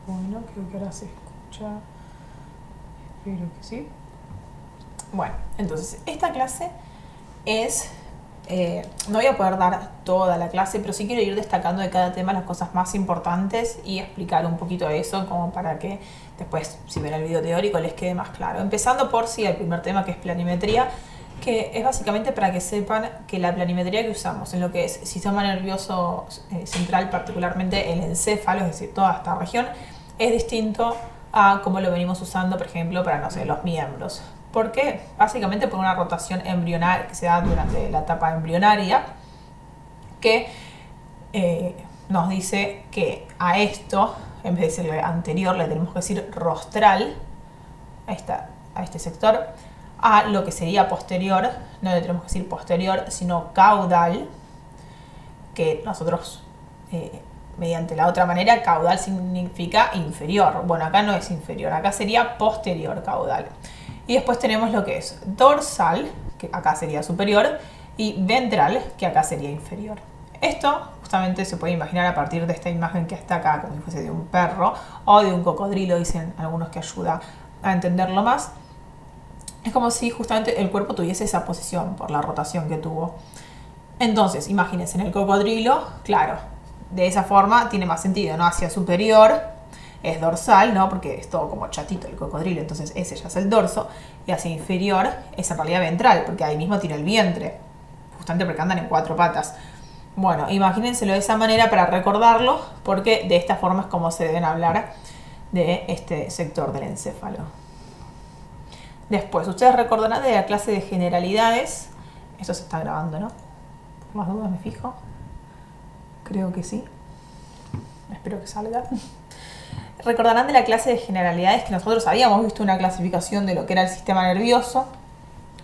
Bueno, creo que ahora se escucha. Espero que sí. Bueno, entonces, esta clase es... no voy a poder dar toda la clase, pero sí quiero ir destacando de cada tema las cosas más importantes y explicar un poquito eso como para que después, si ven el video teórico, les quede más claro. Empezando por sí, el primer tema, que es planimetría, que es básicamente para que sepan que la planimetría que usamos en lo que es sistema nervioso central, particularmente el encéfalo, es decir, toda esta región, es distinto a cómo lo venimos usando, por ejemplo, para, no sé, los miembros. ¿Por qué? Básicamente por una rotación embrionaria que se da durante la etapa embrionaria, que nos dice que a esto, en vez de decirle anterior, le tenemos que decir rostral, a este sector. A lo que sería posterior, no le tenemos que decir posterior, sino caudal, que nosotros, mediante la otra manera, caudal significa inferior. Bueno, acá no es inferior, acá sería posterior caudal. Y después tenemos lo que es dorsal, que acá sería superior, y ventral, que acá sería inferior. Esto justamente se puede imaginar a partir de esta imagen que está acá, como si fuese de un perro o de un cocodrilo, dicen algunos, que ayuda a entenderlo más. Es como si justamente el cuerpo tuviese esa posición por la rotación que tuvo. Entonces, imagínense, en el cocodrilo, claro, de esa forma tiene más sentido, ¿no? Hacia superior es dorsal, ¿no? Porque es todo como chatito el cocodrilo, entonces ese ya es el dorso. Y hacia inferior es en realidad ventral, porque ahí mismo tiene el vientre, justamente porque andan en 4 patas. Bueno, imagínenselo de esa manera para recordarlo, porque de esta forma es como se deben hablar de este sector del encéfalo. Después, ustedes recordarán de la clase de generalidades. Esto se está grabando, ¿no? Por más dudas me fijo. Creo que sí. Espero que salga. Recordarán de la clase de generalidades que nosotros habíamos visto una clasificación de lo que era el sistema nervioso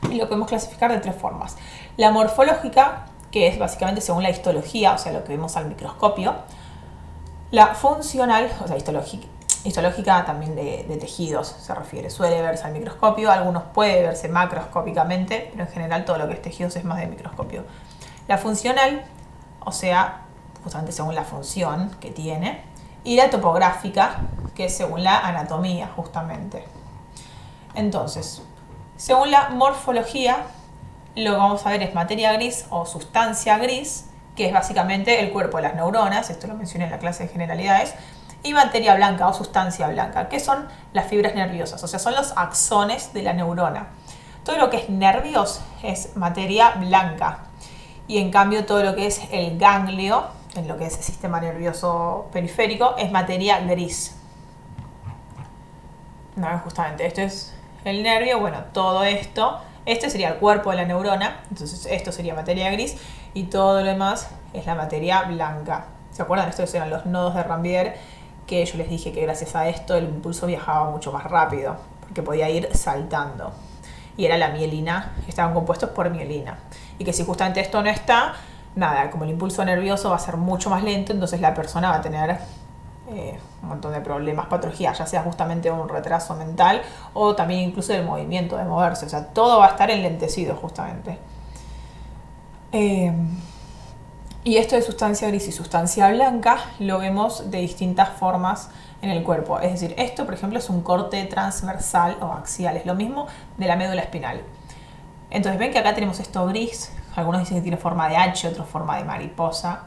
y lo podemos clasificar de 3 formas. La morfológica, que es básicamente según la histología, o sea, lo que vemos al microscopio. La funcional, o sea, histológica también de tejidos se refiere, suele verse al microscopio, algunos puede verse macroscópicamente, pero en general todo lo que es tejidos es más de microscopio. La funcional, o sea, justamente según la función que tiene, y la topográfica, que es según la anatomía, justamente. Entonces, según la morfología, lo que vamos a ver es materia gris o sustancia gris, que es básicamente el cuerpo de las neuronas, esto lo mencioné en la clase de generalidades, y materia blanca o sustancia blanca, que son las fibras nerviosas, o sea, son los axones de la neurona. Todo lo que es nervios es materia blanca, y en cambio todo lo que es el ganglio, en lo que es el sistema nervioso periférico, es materia gris. No, justamente, esto es el nervio, bueno, todo esto, este sería el cuerpo de la neurona, entonces esto sería materia gris, y todo lo demás es la materia blanca. ¿Se acuerdan? Estos eran los nodos de Ranvier, que yo les dije que gracias a esto el impulso viajaba mucho más rápido, porque podía ir saltando. Y era la mielina, estaban compuestos por mielina. Y que si justamente esto no está, nada, como el impulso nervioso va a ser mucho más lento, entonces la persona va a tener un montón de problemas, patologías, ya sea justamente un retraso mental o también incluso el movimiento de moverse. O sea, todo va a estar enlentecido justamente. Y esto de sustancia gris y sustancia blanca lo vemos de distintas formas en el cuerpo. Es decir, esto, por ejemplo, es un corte transversal o axial. Es lo mismo de la médula espinal. Entonces, ven que acá tenemos esto gris. Algunos dicen que tiene forma de H, otros forma de mariposa.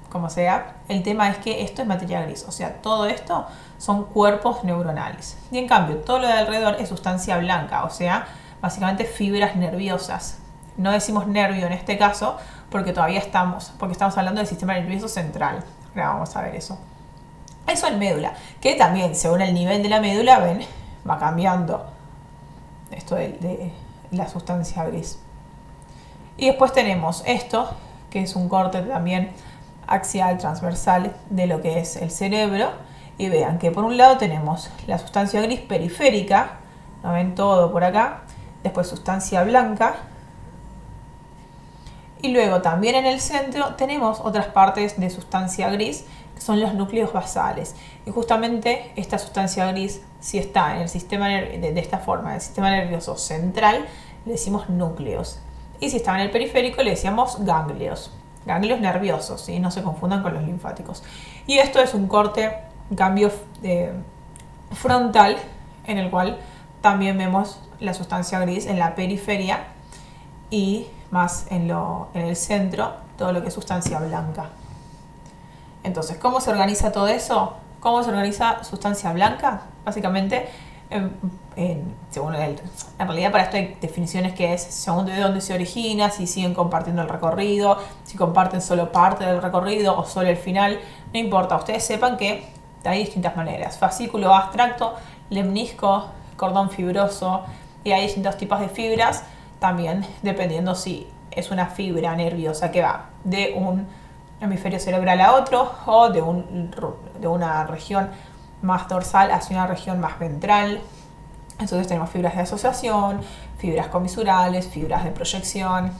Como sea, el tema es que esto es materia gris. O sea, todo esto son cuerpos neuronales. Y en cambio, todo lo de alrededor es sustancia blanca. O sea, básicamente fibras nerviosas. No decimos nervio en este caso porque todavía estamos hablando del sistema nervioso central. Ahora vamos a ver eso. Eso en médula, que también según el nivel de la médula, ven, va cambiando esto de la sustancia gris. Y después tenemos esto, que es un corte también axial, transversal de lo que es el cerebro. Y vean que por un lado tenemos la sustancia gris periférica, ¿no ven? Todo por acá. Después sustancia blanca. Y luego también en el centro tenemos otras partes de sustancia gris, que son los núcleos basales. Y justamente esta sustancia gris, si está en el sistema de esta forma, en el sistema nervioso central, le decimos núcleos. Y si estaba en el periférico, le decíamos ganglios. Ganglios nerviosos, ¿sí? No se confundan con los linfáticos. Y esto es un corte cambio frontal, en el cual también vemos la sustancia gris en la periferia y más en el centro, todo lo que es sustancia blanca. Entonces, ¿cómo se organiza todo eso? ¿Cómo se organiza sustancia blanca? Básicamente, según en realidad para esto hay definiciones que es según de dónde se origina, si siguen compartiendo el recorrido, si comparten solo parte del recorrido o solo el final, no importa, ustedes sepan que hay distintas maneras: fascículo abstracto, lemnisco, cordón fibroso, y hay distintos tipos de fibras también, dependiendo si es una fibra nerviosa que va de un hemisferio cerebral a otro o de una región más dorsal hacia una región más ventral. Entonces tenemos fibras de asociación, fibras comisurales, fibras de proyección.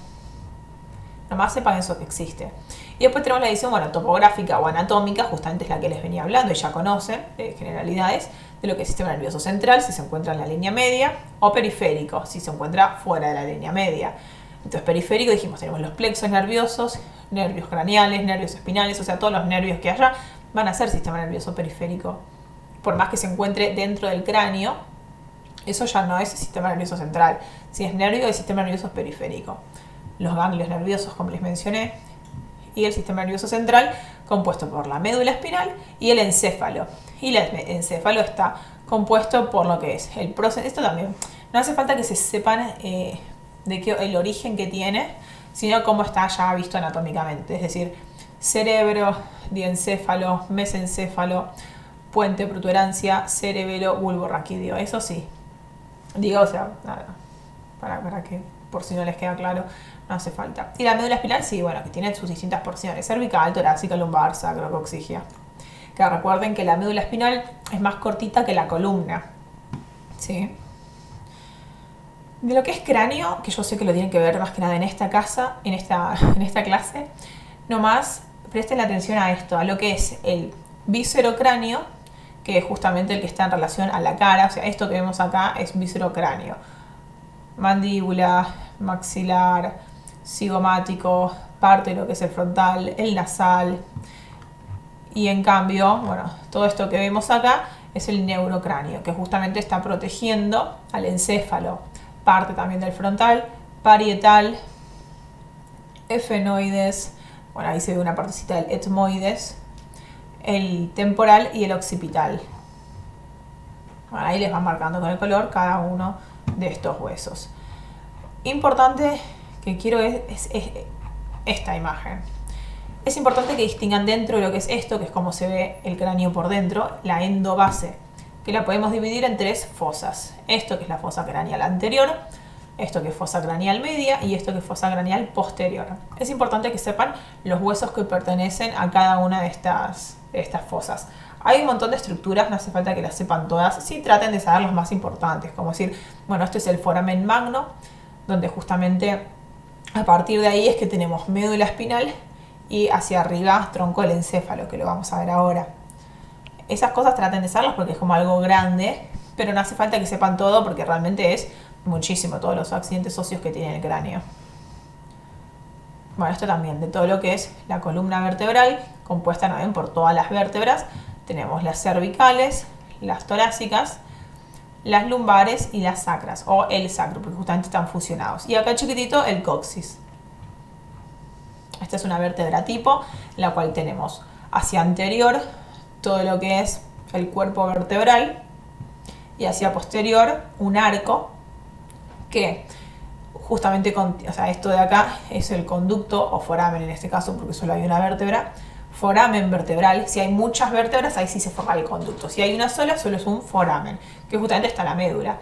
Nomás sepan eso que existe. Y después tenemos la división, topográfica o anatómica, justamente es la que les venía hablando y ya conocen, de generalidades, de lo que es sistema nervioso central, si se encuentra en la línea media, o periférico, si se encuentra fuera de la línea media. Entonces, periférico, dijimos, tenemos los plexos nerviosos, nervios craneales, nervios espinales, o sea, todos los nervios que haya van a ser sistema nervioso periférico. Por más que se encuentre dentro del cráneo, eso ya no es sistema nervioso central. Si es nervio, el sistema nervioso es periférico. Los ganglios nerviosos, como les mencioné, y el sistema nervioso central, compuesto por la médula espinal y el encéfalo. Y el encéfalo está compuesto por lo que es el próceso. Esto también, no hace falta que se sepan el origen que tiene, sino cómo está ya visto anatómicamente. Es decir, cerebro, diencéfalo, mesencéfalo, puente, protuberancia, cerebelo, bulbo raquídeo. Eso sí. Digo, o sea, nada, para que, por si no les queda claro, no hace falta. Y la médula espinal, sí, que tiene sus distintas porciones: cervical, torácica, lumbar, sacrocoxigia. Que recuerden que la médula espinal es más cortita que la columna. ¿Sí? De lo que es cráneo, que yo sé que lo tienen que ver más que nada en esta clase, nomás presten atención a esto, a lo que es el viscerocráneo, que es justamente el que está en relación a la cara. O sea, esto que vemos acá es viscerocráneo. Mandíbula, maxilar, cigomático, parte de lo que es el frontal, el nasal. Y en cambio, todo esto que vemos acá es el neurocráneo, que justamente está protegiendo al encéfalo. Parte también del frontal, parietal, efenoides, ahí se ve una partecita del etmoides, el temporal y el occipital. Ahí les van marcando con el color cada uno de estos huesos. Importante que quiero es esta imagen. Es importante que distingan dentro de lo que es esto, que es como se ve el cráneo por dentro, la endobase, que la podemos dividir en 3 fosas. Esto que es la fosa craneal anterior, esto que es fosa craneal media y esto que es fosa craneal posterior. Es importante que sepan los huesos que pertenecen a cada una de estas fosas. Hay un montón de estructuras, no hace falta que las sepan todas. Sí, traten de saber los más importantes, como decir, este es el foramen magno, donde justamente a partir de ahí es que tenemos médula espinal y hacia arriba tronco del encéfalo, que lo vamos a ver ahora. Esas cosas traten de saberlas porque es como algo grande, pero no hace falta que sepan todo porque realmente es muchísimo todos los accidentes óseos que tiene el cráneo. Esto también, de todo lo que es la columna vertebral, compuesta también por todas las vértebras. Tenemos las cervicales, las torácicas, las lumbares y las sacras, o el sacro, porque justamente están fusionados. Y acá chiquitito el coxis. Esta es una vértebra tipo, la cual tenemos hacia anterior todo lo que es el cuerpo vertebral y hacia posterior un arco que justamente, esto de acá es el conducto o foramen en este caso porque solo hay una vértebra, foramen vertebral. Si hay muchas vértebras, ahí sí se forma el conducto. Si hay una sola, solo es un foramen, que justamente está la médula.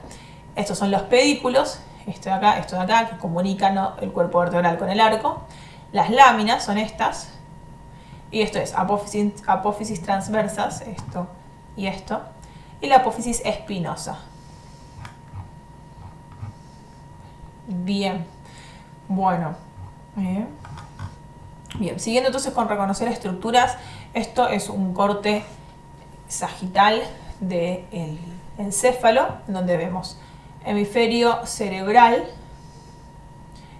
Estos son los pedículos, esto de acá, que comunican el cuerpo vertebral con el arco. Las láminas son estas, y esto es apófisis transversas, esto y esto, y la apófisis espinosa. Bien, bien, siguiendo entonces con reconocer estructuras, esto es un corte sagital del encéfalo, donde vemos hemisferio cerebral.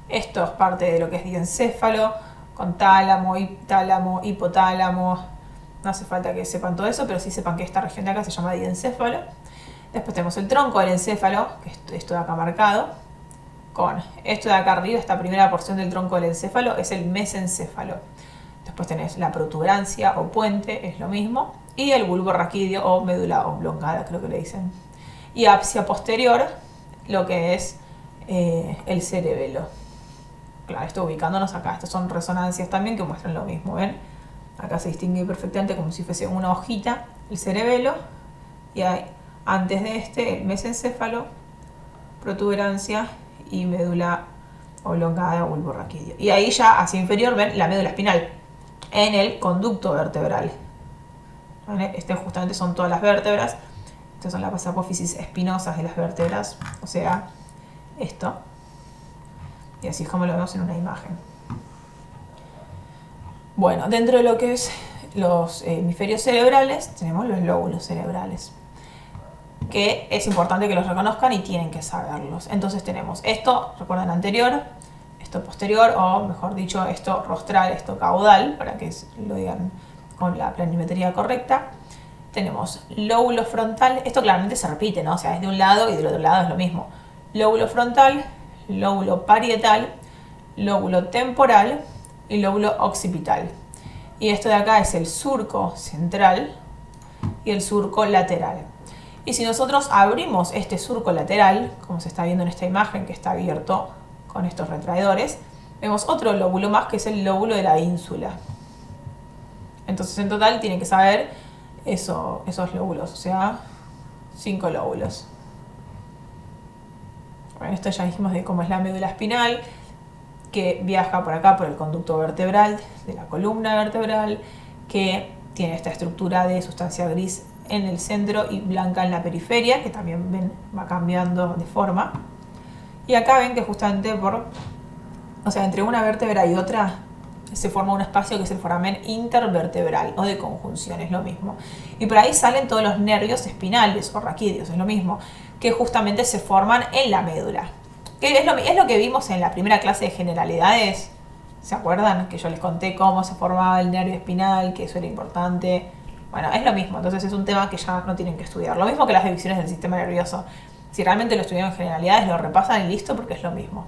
Esto es parte de lo que es diencéfalo, con tálamo, hipotálamo, No hace falta que sepan todo eso, pero sí sepan que esta región de acá se llama diencéfalo. Después tenemos el tronco del encéfalo, que es esto de acá marcado, con esto de acá arriba, esta primera porción del tronco del encéfalo es el mesencéfalo. Después tenés la protuberancia o puente, es lo mismo, y el bulbo raquídeo o médula oblongada, creo que le dicen. Y apsia posterior, lo que es el cerebelo. Claro, esto ubicándonos acá, estas son resonancias también que muestran lo mismo, ¿ven? Acá se distingue perfectamente como si fuese una hojita, el cerebelo, y hay antes de este el mesencéfalo, protuberancia y médula oblongada o bulbo raquídeo. Y ahí ya hacia inferior ven la médula espinal en el conducto vertebral. Este justamente son todas las vértebras. Estas son las apófisis espinosas de las vértebras, o sea, esto. Y así es como lo vemos en una imagen. Bueno, dentro de lo que es los hemisferios cerebrales, tenemos los lóbulos cerebrales, que es importante que los reconozcan y tienen que saberlos. Entonces tenemos esto, recuerdan anterior, esto posterior, o mejor dicho, esto rostral, esto caudal, para que lo digan con la planimetría correcta. Tenemos lóbulo frontal, esto claramente se repite, ¿no? O sea, es de un lado y del otro lado es lo mismo. Lóbulo frontal, lóbulo parietal, lóbulo temporal y lóbulo occipital. Y esto de acá es el surco central y el surco lateral. Y si nosotros abrimos este surco lateral, como se está viendo en esta imagen que está abierto con estos retraedores, vemos otro lóbulo más que es el lóbulo de la ínsula. Entonces en total tienen que saber esos lóbulos, o sea, 5 lóbulos. Bueno, esto ya dijimos de cómo es la médula espinal, que viaja por acá por el conducto vertebral de la columna vertebral, que tiene esta estructura de sustancia gris en el centro y blanca en la periferia, que también ven va cambiando de forma. Y acá ven que justamente entre una vértebra y otra se forma un espacio que es el foramen intervertebral o de conjunción, es lo mismo. Y por ahí salen todos los nervios espinales o raquídeos, es lo mismo, que justamente se forman en la médula. Que es lo que vimos en la primera clase de generalidades. ¿Se acuerdan? Que yo les conté cómo se formaba el nervio espinal, que eso era importante. Bueno, es lo mismo, entonces es un tema que ya no tienen que estudiar. Lo mismo que las divisiones del sistema nervioso. Si realmente lo estudian en generalidades, lo repasan y listo, porque es lo mismo.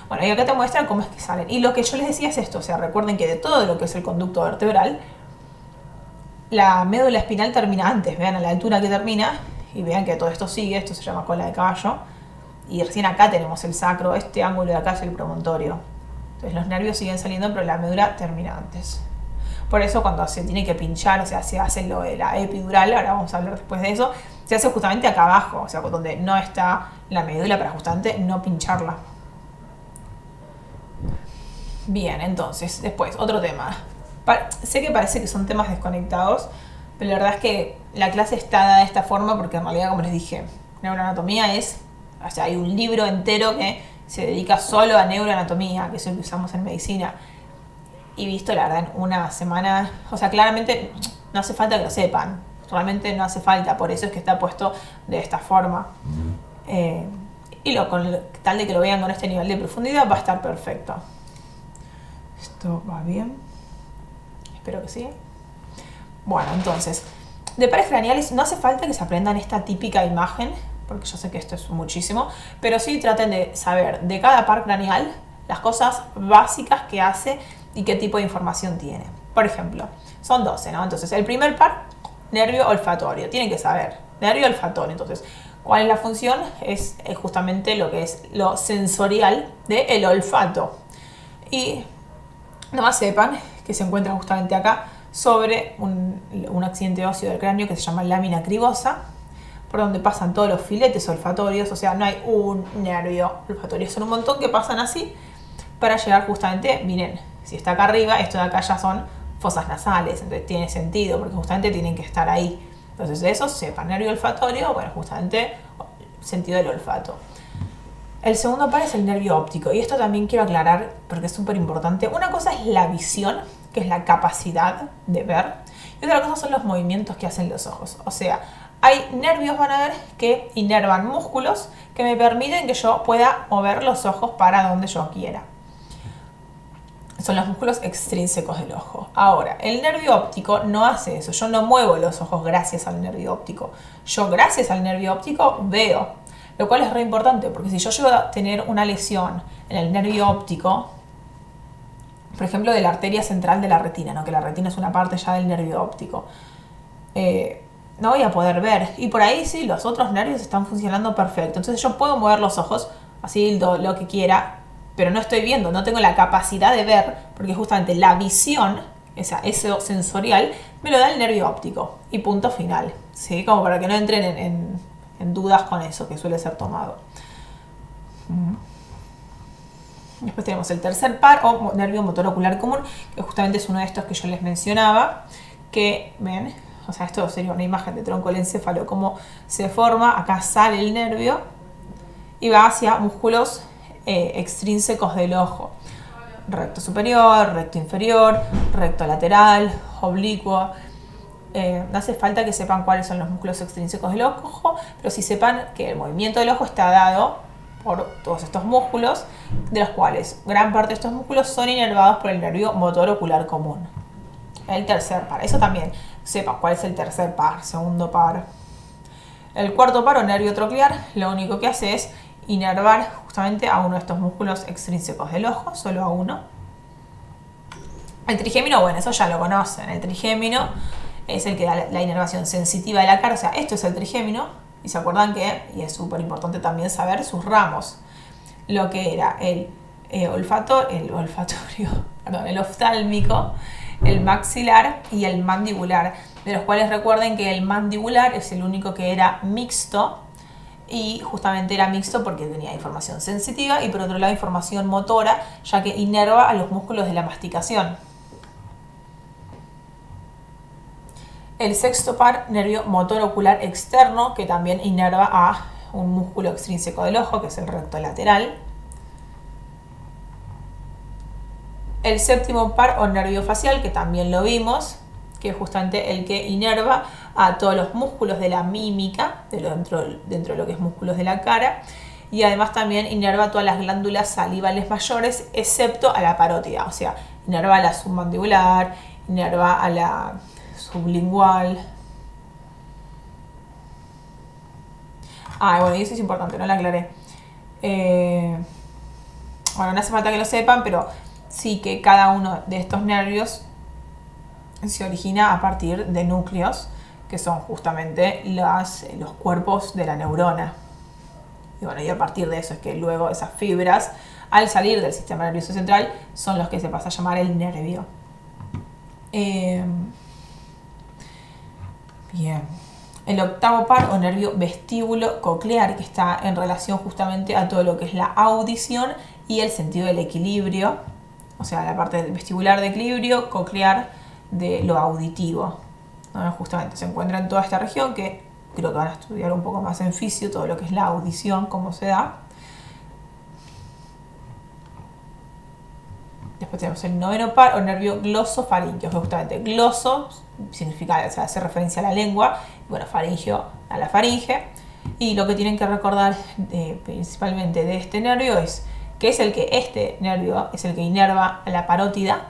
Bueno, y acá te muestran cómo es que salen. Y lo que yo les decía es esto, o sea, recuerden que de todo lo que es el conducto vertebral, la médula espinal termina antes, vean a la altura que termina, y vean que todo esto sigue, esto se llama cola de caballo, y recién acá tenemos el sacro, este ángulo de acá es el promontorio. Entonces los nervios siguen saliendo, pero la médula termina antes. Por eso cuando se tiene que pinchar, o sea, se hace lo de la epidural, ahora vamos a hablar después de eso, se hace justamente acá abajo, o sea, donde no está la médula, para justamente no pincharla. Bien, entonces, después, otro tema. Sé que parece que son temas desconectados, pero la verdad es que la clase está dada de esta forma porque en realidad, como les dije, neuroanatomía o sea, hay un libro entero que se dedica solo a neuroanatomía, que es el que usamos en medicina. Y visto, la verdad, en una semana, o sea, claramente no hace falta que lo sepan, realmente no hace falta, por eso es que está puesto de esta forma. Con tal de que lo vean con este nivel de profundidad, va a estar perfecto. Esto va bien. Espero que sí. Bueno, entonces, de pares craneales no hace falta que se aprendan esta típica imagen, porque yo sé que esto es muchísimo, pero sí traten de saber de cada par craneal las cosas básicas que hace y qué tipo de información tiene. Por ejemplo, son 12, ¿no? Entonces, el primer par, nervio olfatorio. Tienen que saber, nervio olfatorio. Entonces, ¿cuál es la función? Es justamente lo que es lo sensorial del olfato. Y nomás sepan que se encuentra justamente acá sobre un accidente óseo del cráneo que se llama lámina cribosa, por donde pasan todos los filetes olfatorios, o sea, no hay un nervio olfatorio, son un montón que pasan así para llegar justamente, miren, si está acá arriba, esto de acá ya son fosas nasales, entonces tiene sentido, porque justamente tienen que estar ahí. Entonces de eso sepan, nervio olfatorio, bueno, justamente sentido del olfato. El segundo par es el nervio óptico, y esto también quiero aclarar porque es súper importante. Una cosa es la visión, que es la capacidad de ver, y otra cosa son los movimientos que hacen los ojos. O sea, hay nervios, van a ver, que inervan músculos que me permiten que yo pueda mover los ojos para donde yo quiera. son los músculos extrínsecos del ojo. Ahora, el nervio óptico no hace eso. Yo no muevo los ojos gracias al nervio óptico. Yo gracias al nervio óptico veo, lo cual es re importante, porque si yo llego a tener una lesión en el nervio óptico, por ejemplo, de la arteria central de la retina, ¿no? Que la retina es una parte ya del nervio óptico, no voy a poder ver. Y por ahí sí, los otros nervios están funcionando perfecto. Entonces yo puedo mover los ojos así lo que quiera, pero no estoy viendo, no tengo la capacidad de ver, porque justamente la visión, eso sensorial, me lo da el nervio óptico. Y punto final, ¿sí? Como para que no entren en dudas con eso, que suele ser tomado. Después tenemos el tercer par, o nervio motor ocular común, que justamente es uno de estos que yo les mencionaba, que, ven, o sea, esto sería una imagen de tronco del encéfalo, cómo se forma, acá sale el nervio, y va hacia músculos extrínsecos del ojo. Recto superior, recto inferior, recto lateral, oblicuo. No hace falta que sepan cuáles son los músculos extrínsecos del ojo, pero sí sepan que el movimiento del ojo está dado por todos estos músculos, de los cuales gran parte de estos músculos son inervados por el nervio motor ocular común. El tercer par, eso también, sepan cuál es el tercer par, segundo par. El cuarto par o nervio troclear, lo único que hace es inervar justamente a uno de estos músculos extrínsecos del ojo, solo a uno. El trigémino, bueno, eso ya lo conocen. El trigémino es el que da la inervación sensitiva de la cara, o sea, esto es el trigémino, y se acuerdan que, y es súper importante también saber sus ramos, lo que era el oftálmico, el maxilar y el mandibular, de los cuales recuerden que el mandibular es el único que era mixto, y justamente era mixto porque tenía información sensitiva y por otro lado información motora, ya que inerva a los músculos de la masticación. El sexto par, nervio motor ocular externo, que también inerva a un músculo extrínseco del ojo, que es el recto lateral. El séptimo par o nervio facial, que también lo vimos, que es justamente el que inerva a todos los músculos de la mímica, dentro de lo que es músculos de la cara, y además también inerva a todas las glándulas salivales mayores, excepto a la parótida, o sea, inerva a la submandibular, inerva a la sublingual. Bueno, y eso es importante, no lo aclaré. Bueno, no hace falta que lo sepan, pero sí que cada uno de estos nervios se origina a partir de núcleos, que son justamente los cuerpos de la neurona. Y bueno, y a partir de eso es que luego esas fibras, al salir del sistema nervioso central, son los que se pasa a llamar el nervio. Bien. El octavo par o nervio vestíbulo coclear, que está en relación justamente a todo lo que es la audición y el sentido del equilibrio, o sea, la parte vestibular de equilibrio, coclear de lo auditivo, ¿no? Justamente se encuentra en toda esta región, que creo que van a estudiar un poco más en fisio, todo lo que es la audición, cómo se da. Después tenemos el noveno par o nervio glosofaringeo, que justamente gloso significa, o sea, hace referencia a la lengua, y bueno, faringeo a la faringe. Y lo que tienen que recordar principalmente de este nervio es que este nervio es el que inerva a la parótida,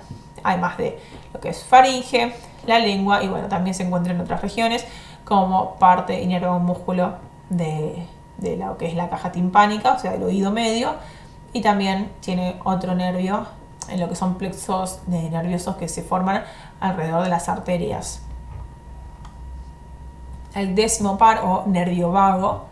además de lo que es faringe, la lengua, y bueno, también se encuentra en otras regiones, como parte inerva un músculo de lo que es la caja timpánica, o sea, el oído medio, y también tiene otro nervio en lo que son plexos nerviosos que se forman alrededor de las arterias. El décimo par o nervio vago,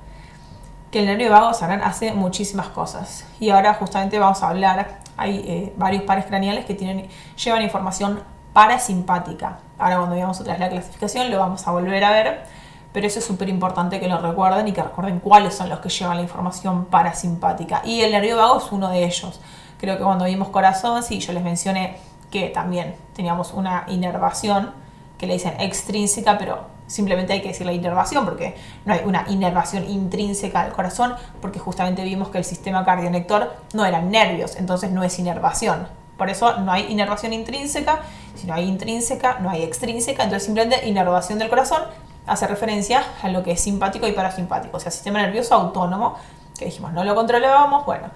que el nervio vago, sabrán, hace muchísimas cosas. Y ahora justamente vamos a hablar, hay varios pares craneales que llevan información parasimpática. Ahora cuando veamos otra vez la clasificación lo vamos a volver a ver, pero eso es súper importante que lo recuerden y que recuerden cuáles son los que llevan la información parasimpática. Y el nervio vago es uno de ellos. Creo que cuando vimos corazón, sí, yo les mencioné que también teníamos una inervación, que le dicen extrínseca, pero simplemente hay que decir la inervación, porque no hay una inervación intrínseca del corazón, porque justamente vimos que el sistema cardionector no eran nervios, entonces no es inervación. Por eso no hay inervación intrínseca, si no hay intrínseca, no hay extrínseca, entonces simplemente inervación del corazón hace referencia a lo que es simpático y parasimpático, o sea, sistema nervioso autónomo, que dijimos no lo controlábamos. Bueno,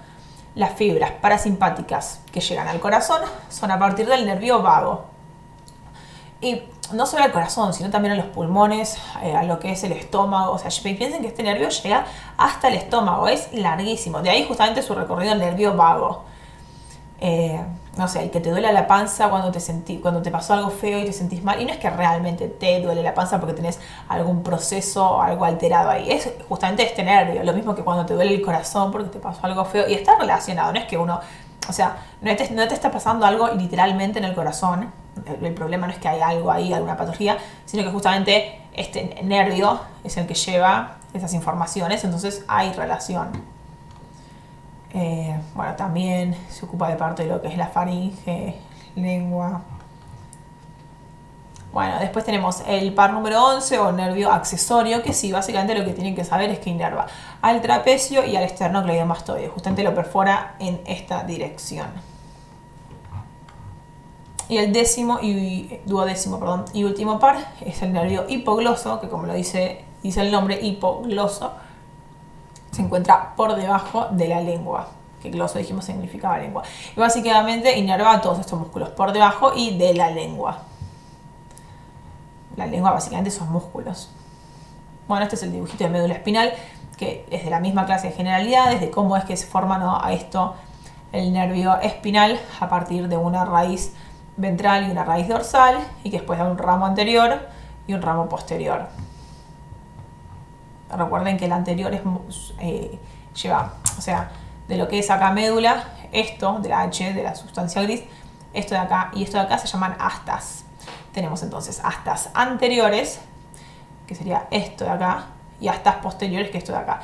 las fibras parasimpáticas que llegan al corazón son a partir del nervio vago. Y no solo al corazón, sino también a los pulmones, a lo que es el estómago. O sea, piensen que este nervio llega hasta el estómago, es larguísimo. De ahí justamente su recorrido el nervio vago. No sé, el que te duele la panza cuando te pasó algo feo y te sentís mal. Y no es que realmente te duele la panza porque tenés algún proceso o algo alterado ahí. Es justamente este nervio. Lo mismo que cuando te duele el corazón porque te pasó algo feo. Y está relacionado, no es que uno... O sea, no te está pasando algo literalmente en el corazón. El problema no es que hay algo ahí, alguna patología, sino que justamente este nervio es el que lleva esas informaciones. Entonces hay relación. Bueno, también se ocupa de parte de lo que es la faringe, lengua. Bueno, después tenemos el par número 11 o nervio accesorio, que sí, básicamente lo que tienen que saber es que inerva al trapecio y al esternocleidomastoide. Justamente lo perfora en esta dirección. Y el duodécimo y último par es el nervio hipogloso, que como lo dice el nombre, hipogloso, se encuentra por debajo de la lengua, que gloso dijimos significaba lengua. Y básicamente inerva todos estos músculos por debajo y de la lengua. La lengua básicamente son músculos. Bueno, este es el dibujito de médula espinal, que es de la misma clase de generalidades, de cómo es que se forma, ¿no?, a esto el nervio espinal a partir de una raíz ventral y una raíz dorsal, y que después da un ramo anterior y un ramo posterior. Recuerden que el anterior lleva, o sea, de lo que es acá médula, esto de la H, de la sustancia gris, esto de acá y esto de acá se llaman astas. Tenemos entonces astas anteriores, que sería esto de acá, y astas posteriores, que es esto de acá.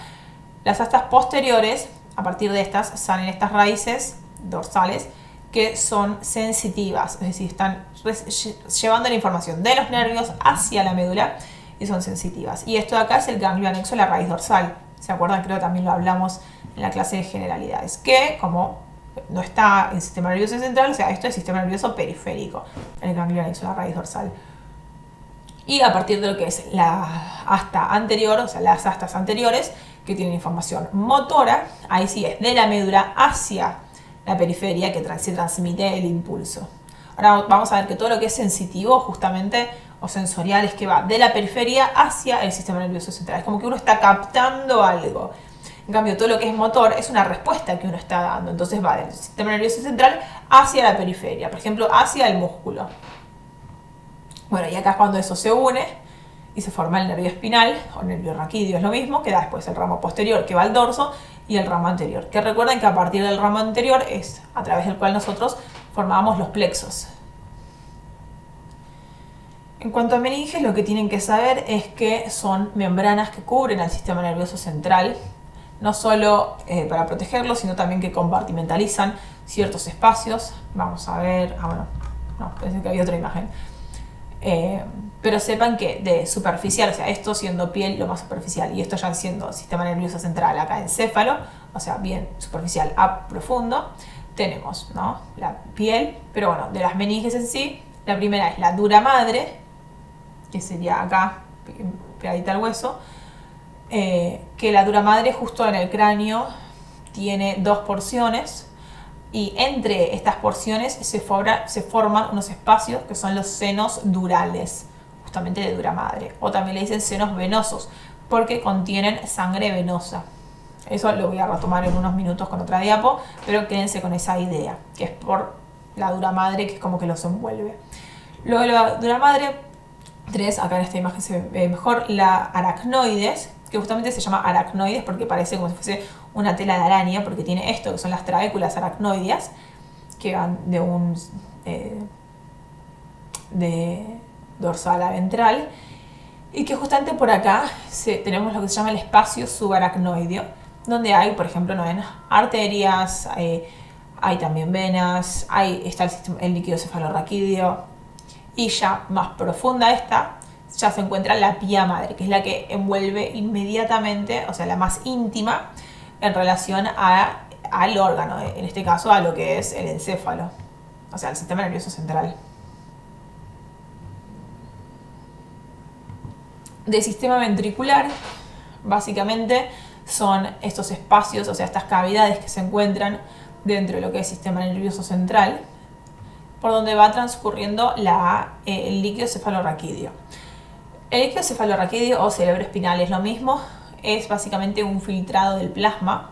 Las astas posteriores, a partir de estas, salen estas raíces dorsales que son sensitivas, es decir, están llevando la información de los nervios hacia la médula y son sensitivas. Y esto de acá es el ganglio anexo a la raíz dorsal. ¿Se acuerdan? Creo que también lo hablamos en la clase de generalidades. Que como no está en sistema nervioso central, o sea, esto es sistema nervioso periférico, el ganglio anexo a la raíz dorsal. Y a partir de lo que es la asta anterior, o sea, las astas anteriores, que tienen información motora, ahí sí es de la médula hacia la periferia que se transmite el impulso. Ahora vamos a ver que todo lo que es sensitivo, justamente, o sensorial, es que va de la periferia hacia el sistema nervioso central. Es como que uno está captando algo. En cambio, todo lo que es motor es una respuesta que uno está dando. Entonces va del sistema nervioso central hacia la periferia, por ejemplo, hacia el músculo. Bueno, y acá es cuando eso se une y se forma el nervio espinal o nervio raquídeo, es lo mismo, que da después el ramo posterior que va al dorso y el ramo anterior. Que recuerden que a partir del ramo anterior es a través del cual nosotros formábamos los plexos. En cuanto a meninges, lo que tienen que saber es que son membranas que cubren al sistema nervioso central, no solo para protegerlo, sino también que compartimentalizan ciertos espacios. Vamos a ver, bueno, no, pensé que había otra imagen. Pero sepan que de superficial, o sea, esto siendo piel lo más superficial y esto ya siendo sistema nervioso central acá encéfalo, o sea, bien superficial a profundo, tenemos, ¿no?, la piel. Pero bueno, de las meninges en sí, la primera es la dura madre, que sería acá pegadita al hueso, que la dura madre justo en el cráneo tiene dos porciones. Y entre estas porciones se forman unos espacios que son los senos durales, justamente de dura madre. O también le dicen senos venosos, porque contienen sangre venosa. Eso lo voy a retomar en unos minutos con otra diapo, pero quédense con esa idea, que es por la dura madre, que es como que los envuelve. Luego de la dura madre, acá en esta imagen se ve mejor, la aracnoides, que justamente se llama aracnoides porque parece como si fuese una tela de araña, porque tiene esto que son las trabéculas aracnoideas, que van de dorsal a ventral, y que justamente por acá tenemos lo que se llama el espacio subaracnoideo, donde hay, por ejemplo, ¿no?, arterias, hay también venas, está el líquido cefalorraquídeo, y ya más profunda ya se encuentra la pía madre, que es la que envuelve inmediatamente, o sea, la más íntima en relación al órgano, en este caso a lo que es el encéfalo, o sea, el sistema nervioso central. De sistema ventricular, básicamente son estos espacios, o sea, estas cavidades que se encuentran dentro de lo que es sistema nervioso central, por donde va transcurriendo el líquido cefalorraquídeo. El líquido cefalorraquídeo o cerebro espinal es lo mismo, es básicamente un filtrado del plasma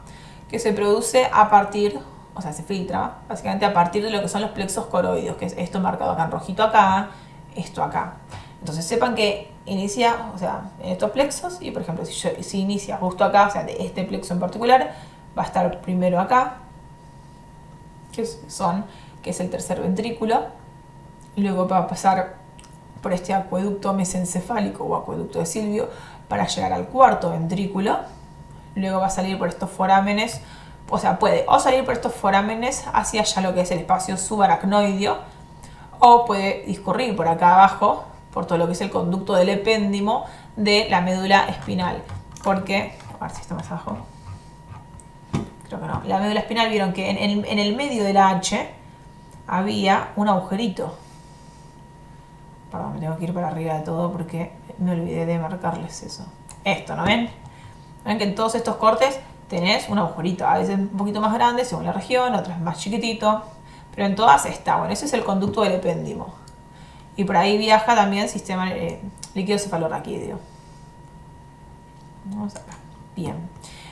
que se produce a partir, o sea, se filtra básicamente a partir de lo que son los plexos coroideos, que es esto marcado acá en rojito acá, esto acá. Entonces sepan que inicia, o sea, en estos plexos, y por ejemplo si inicia justo acá, o sea, de este plexo en particular, va a estar primero acá, que es el tercer ventrículo, luego va a pasar por este acueducto mesencefálico o acueducto de Silvio para llegar al cuarto ventrículo, luego va a salir por estos forámenes, o sea, puede o salir por estos forámenes hacia ya lo que es el espacio subaracnoideo, o puede discurrir por acá abajo, por todo lo que es el conducto del epéndimo de la médula espinal, porque, a ver si está más abajo, creo que no, la médula espinal, vieron que en el medio de la H había un agujerito. Perdón, me tengo que ir para arriba de todo porque me olvidé de marcarles eso. Esto, ¿no ven? Ven que en todos estos cortes tenés un agujerito, a veces un poquito más grande según la región, otras más chiquitito, pero en todas está. Bueno, ese es el conducto del epéndimo. Y por ahí viaja también sistema líquido cefalorraquídeo. Vamos acá. Bien.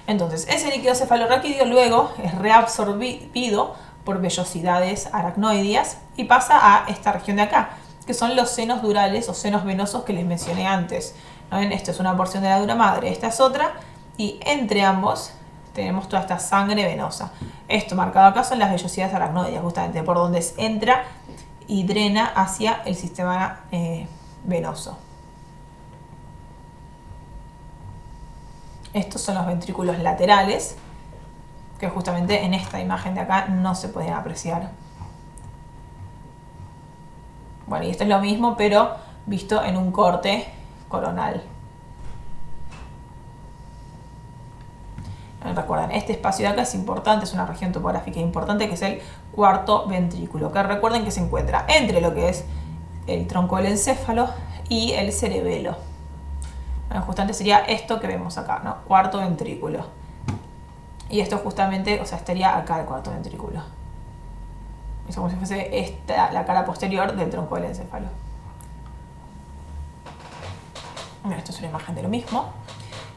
Entonces, ese líquido cefalorraquídeo luego es reabsorbido por vellosidades aracnoideas y pasa a esta región de acá, que son los senos durales o senos venosos que les mencioné antes. ¿No ven? Esta es una porción de la dura madre, esta es otra, y entre ambos tenemos toda esta sangre venosa. Esto marcado acá son las vellosidades aracnoideas, justamente por donde entra y drena hacia el sistema venoso. Estos son los ventrículos laterales, que justamente en esta imagen de acá no se pueden apreciar. Bueno, y esto es lo mismo, pero visto en un corte coronal. Recuerden, este espacio de acá es importante, es una región topográfica importante, que es el cuarto ventrículo, que recuerden que se encuentra entre lo que es el tronco del encéfalo y el cerebelo. Bueno, justamente sería esto que vemos acá, ¿no? Cuarto ventrículo. Y esto justamente, o sea, estaría acá el cuarto ventrículo. Es como si fuese la cara posterior del tronco del encéfalo. Bueno, esto es una imagen de lo mismo.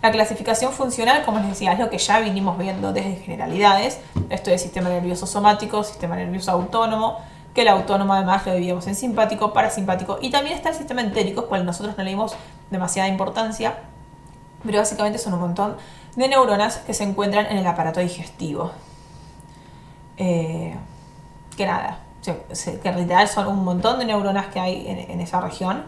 La clasificación funcional, como les decía, es lo que ya vinimos viendo desde generalidades. Esto es sistema nervioso somático, sistema nervioso autónomo, que el autónomo además lo dividimos en simpático, parasimpático, y también está el sistema entérico, cual nosotros no le dimos demasiada importancia, pero básicamente son un montón de neuronas que se encuentran en el aparato digestivo. Que nada, que en realidad son un montón de neuronas que hay en esa región,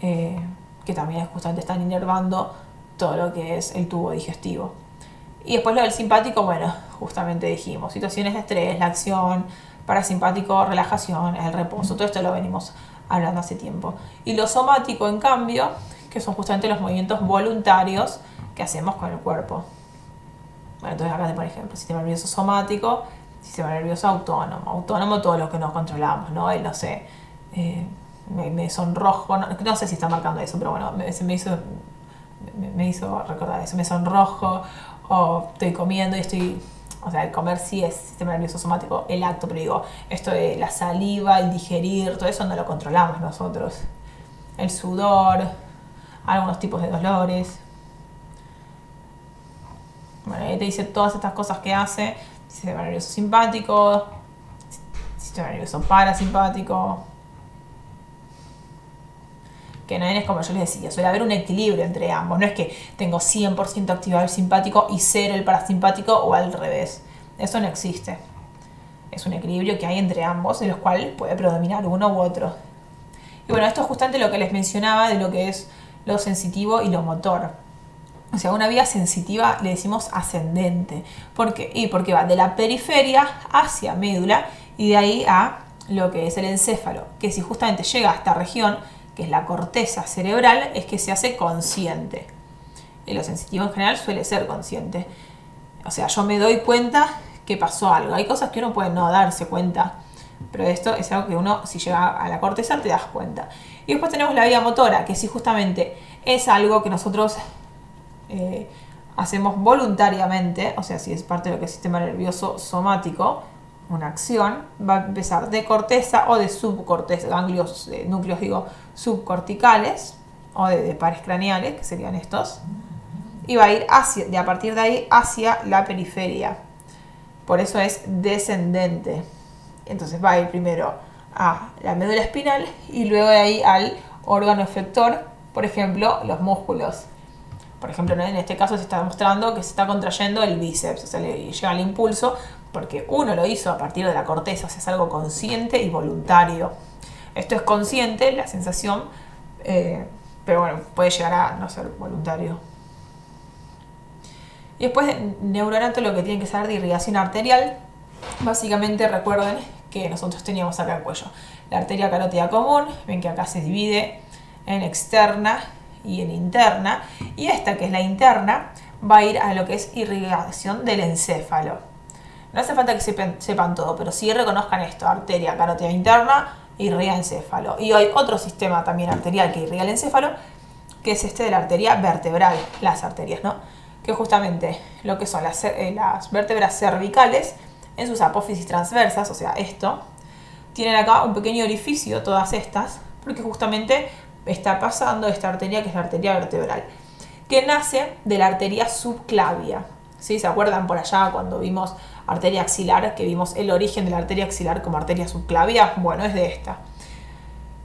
que también justamente están inervando todo lo que es el tubo digestivo. Y después lo del simpático, bueno, justamente dijimos, situaciones de estrés, la acción, parasimpático, relajación, el reposo, todo esto lo venimos hablando hace tiempo. Y lo somático, en cambio, que son justamente los movimientos voluntarios que hacemos con el cuerpo. Bueno, entonces acá, por ejemplo, sistema nervioso somático, sistema nervioso autónomo. Autónomo, todo lo que nos controlamos, ¿no? Y no sé, me sonrojo, no sé si está marcando eso, pero bueno, me hizo recordar eso, me sonrojo, o estoy comiendo y estoy, o sea, el comer sí es sistema nervioso somático, el acto, pero digo, esto de la saliva, el digerir, todo eso no lo controlamos nosotros. El sudor, algunos tipos de dolores. Bueno, ahí te dice todas estas cosas que hace, sistema nervioso simpático, sistema nervioso parasimpático. Que no es como yo les decía, suele haber un equilibrio entre ambos. No es que tengo 100% activado el simpático y 0 el parasimpático o al revés. Eso no existe. Es un equilibrio que hay entre ambos, en los cuales puede predominar uno u otro. Y bueno, esto es justamente lo que les mencionaba de lo que es lo sensitivo y lo motor. O sea, una vía sensitiva le decimos ascendente. ¿Por qué? Y porque va de la periferia hacia médula y de ahí a lo que es el encéfalo. Que si justamente llega a esta región, que es la corteza cerebral, es que se hace consciente. Y lo sensitivo en general suele ser consciente. O sea, yo me doy cuenta que pasó algo. Hay cosas que uno puede no darse cuenta, pero esto es algo que uno, si llega a la corteza, te das cuenta. Y después tenemos la vía motora, que sí justamente es algo que nosotros hacemos voluntariamente, o sea, si es parte de lo que es el sistema nervioso somático, una acción, va a empezar de corteza o de subcorteza, ganglios, núcleos digo, subcorticales, o de pares craneales, que serían estos, y va a ir a partir de ahí hacia la periferia. Por eso es descendente. Entonces va a ir primero a la médula espinal y luego de ahí al órgano efector, por ejemplo, los músculos. Por ejemplo, en este caso se está demostrando que se está contrayendo el bíceps, o sea, le llega el impulso porque uno lo hizo a partir de la corteza, o sea, es algo consciente y voluntario. Esto es consciente, la sensación, pero bueno, puede llegar a no ser voluntario. Y después de neuroanato lo que tienen que saber de irrigación arterial, básicamente recuerden que nosotros teníamos acá el cuello. La arteria carótida común, ven que acá se divide en externa y en interna, y esta que es la interna va a ir a lo que es irrigación del encéfalo. No hace falta que sepan todo, pero sí reconozcan esto: arteria carótida interna irriga encéfalo. Y hay otro sistema también arterial que irriga el encéfalo, que es este de la arteria vertebral, las arterias, ¿no? Que justamente lo que son las vértebras cervicales en sus apófisis transversas, o sea, esto, tienen acá un pequeño orificio, todas estas, porque justamente está pasando esta arteria, que es la arteria vertebral, que nace de la arteria subclavia. ¿Sí? ¿Se acuerdan por allá cuando vimos arteria axilar, que vimos el origen de la arteria axilar como arteria subclavia? Bueno, es de esta.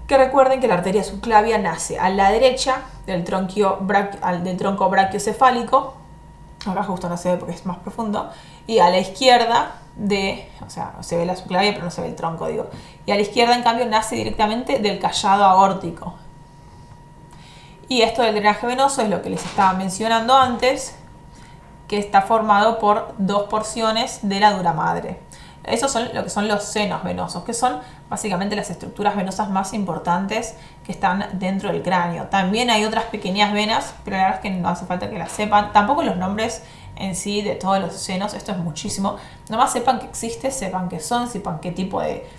Que recuerden que la arteria subclavia nace a la derecha del tronco brachiocefálico, acá justo no se ve porque es más profundo, y a la izquierda o sea, se ve la subclavia pero no se ve el tronco, digo. Y a la izquierda, en cambio, nace directamente del callado aórtico. Y esto del drenaje venoso es lo que les estaba mencionando antes, que está formado por dos porciones de la dura madre. Esos son lo que son los senos venosos, que son básicamente las estructuras venosas más importantes que están dentro del cráneo. También hay otras pequeñas venas, pero la verdad es que no hace falta que las sepan. Tampoco los nombres en sí de todos los senos, esto es muchísimo. Nomás sepan que existe, sepan qué son, sepan qué tipo de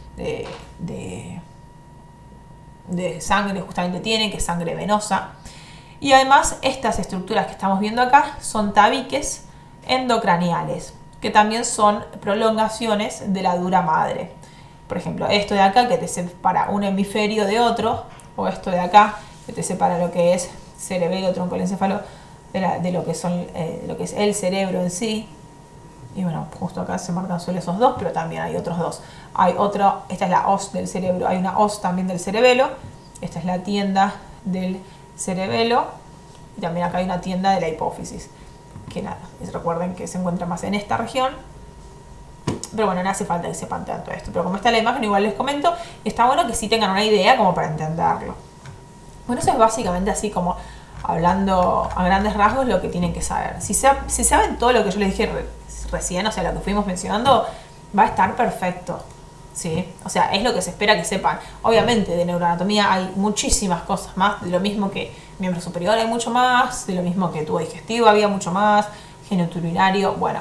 sangre justamente tienen, que es sangre venosa. Y además estas estructuras que estamos viendo acá son tabiques endocraniales, que también son prolongaciones de la dura madre. Por ejemplo, esto de acá que te separa un hemisferio de otro, o esto de acá que te separa lo que es cerebelo, troncoencéfalo, de lo que es el cerebro en sí. Y bueno, justo acá se marcan solo esos dos, pero también hay otros dos. Esta es la hoz del cerebro, hay una hoz también del cerebelo. Esta es la tienda del cerebelo. Y también acá hay una tienda de la hipófisis. Que nada, recuerden que se encuentra más en esta región. Pero bueno, no hace falta que sepan tanto esto. Pero como está la imagen, igual les comento. Está bueno que sí tengan una idea como para entenderlo. Bueno, eso es básicamente así como hablando a grandes rasgos lo que tienen que saber. Si saben todo lo que yo les dije recién, o sea, lo que fuimos mencionando, va a estar perfecto. ¿Sí? O sea, es lo que se espera que sepan. Obviamente de neuroanatomía hay muchísimas cosas más, de lo mismo que miembro superior hay mucho más, de lo mismo que tubo digestivo había mucho más, genitourinario, bueno.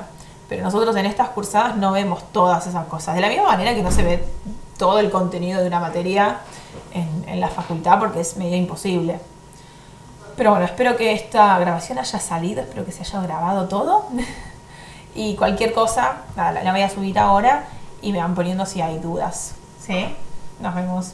Pero nosotros en estas cursadas no vemos todas esas cosas. De la misma manera que no se ve todo el contenido de una materia en la facultad, porque es medio imposible. Pero bueno, espero que esta grabación haya salido, espero que se haya grabado todo. Y cualquier cosa, nada, la voy a subir ahora y me van poniendo si hay dudas. ¿Sí? Nos vemos.